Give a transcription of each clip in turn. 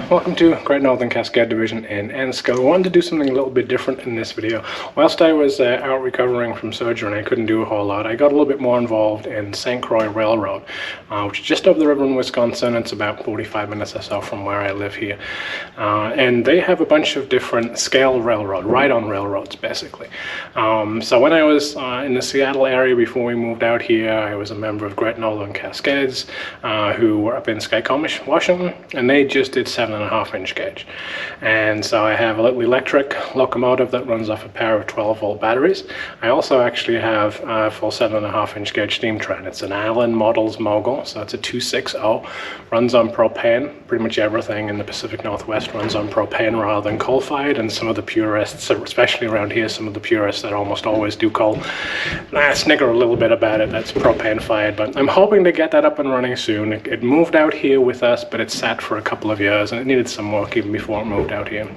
welcome to Great Northern Cascade Division in Enskil. I wanted to do something a little bit different in this video. Whilst I was out recovering from surgery and I couldn't do a whole lot, I got a little bit more involved in Croix Railroad, which is just over the river in Wisconsin. It's about 45 minutes or so from where I live here. And they have a bunch of different scale railroad, ride-on railroads, basically. So when I was in the Seattle area before we moved out here, I was a member of Great Northern Cascades, who were up in Skycomish, Washington, and they just did 7.5-inch gauge. And so I have a little electric locomotive that runs off a pair of 12-volt batteries. I also actually have a full 7.5-inch gauge steam train. It's an Allen Models Mogul, so it's a 260, runs on propane. Pretty much everything in the Pacific Northwest runs on propane rather than coal-fired, and some of the purists, especially around here, some of the purists that almost always do coal, snigger a little bit about it. That's propane-fired, but I'm hoping to get that up and running soon. It moved out here with us, but it sat for a couple of years and it needed some work even before it moved out here.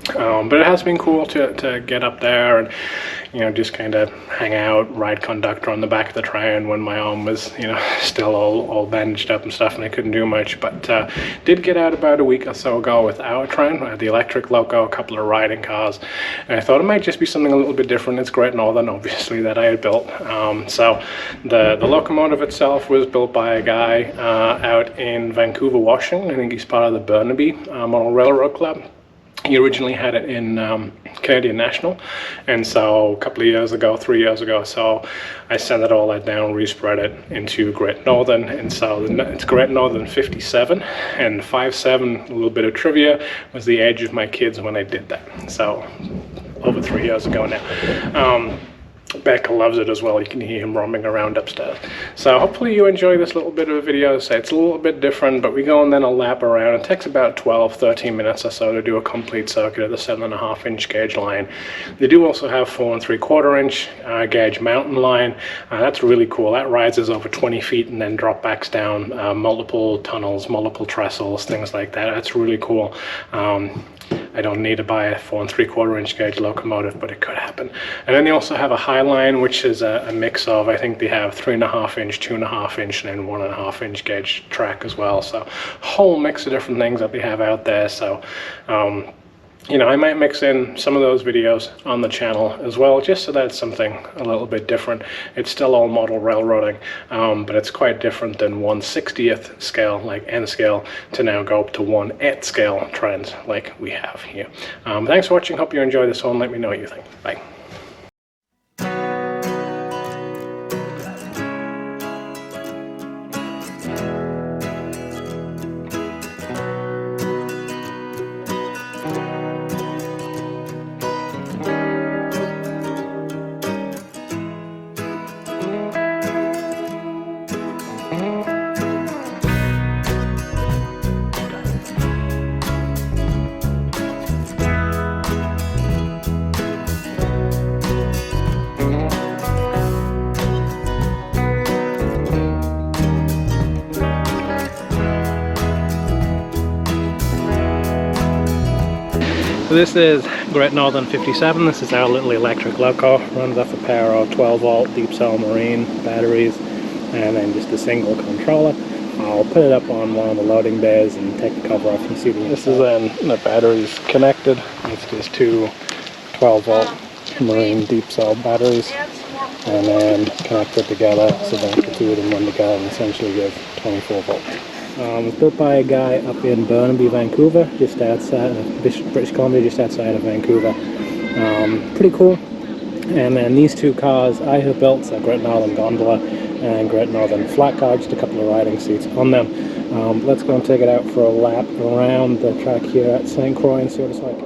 But it has been cool to get up there and, you know, just kind of hang out, ride conductor on the back of the train when my arm was, you know, still all bandaged up and stuff and I couldn't do much. But did get out about a week or so ago with our train. I had the electric loco, a couple of riding cars, and I thought it might just be something a little bit different. It's Great Northern, obviously, that I had built. So the locomotive itself was built by a guy out in Vancouver, Washington. I think he's part of the Burnaby Model Railroad Club. He originally had it in Canadian National, and so a couple of years ago, 3 years ago or so, I sent it all that down, respread it into Great Northern, and so it's Great Northern 57, and 57, a little bit of trivia, was the age of my kids when I did that, so over 3 years ago now. Becca loves it as well. You can hear him roaming around upstairs. So hopefully you enjoy this little bit of a video. So it's a little bit different, but we go and then a lap around. It takes about 12-13 minutes or so to do a complete circuit of the 7.5-inch gauge line. They do also have 4.75-inch gauge mountain line. That's really cool. That rises over 20 feet and then drop backs down multiple tunnels, multiple trestles, things like that. That's really cool. I don't need to buy a 4.75-inch gauge locomotive, but it could happen. And then they also have a high line, which is a mix of, I think they have 3.5-inch, 2.5-inch, and then 1.5-inch gauge track as well. So a whole mix of different things that they have out there. So, you know, I might mix in some of those videos on the channel as well, just so that it's something a little bit different. It's still all model railroading, but it's quite different than 1/60th scale, like N scale, to now go up to 1/8 scale trends like we have here. Thanks for watching. Hope you enjoy this one. Let me know what you think. Bye. So this is Great Northern 57. This is our little electric loco. Runs off a pair of 12-volt deep cell marine batteries and then just a single controller. I'll put it up on one of the loading bays and take the cover off and see the This is then the batteries connected. It's just two 12-volt marine deep cell batteries and then connected together so that the two of them run together and essentially give 24 volts. It was built by a guy up in Burnaby, Vancouver, just outside of British Columbia, just outside of Vancouver. Pretty cool. And then these two cars I have built, so Great Northern Gondola and Great Northern Flat Car, just a couple of riding seats on them. Let's go and take it out for a lap around the track here at St. Croix and see what it's like.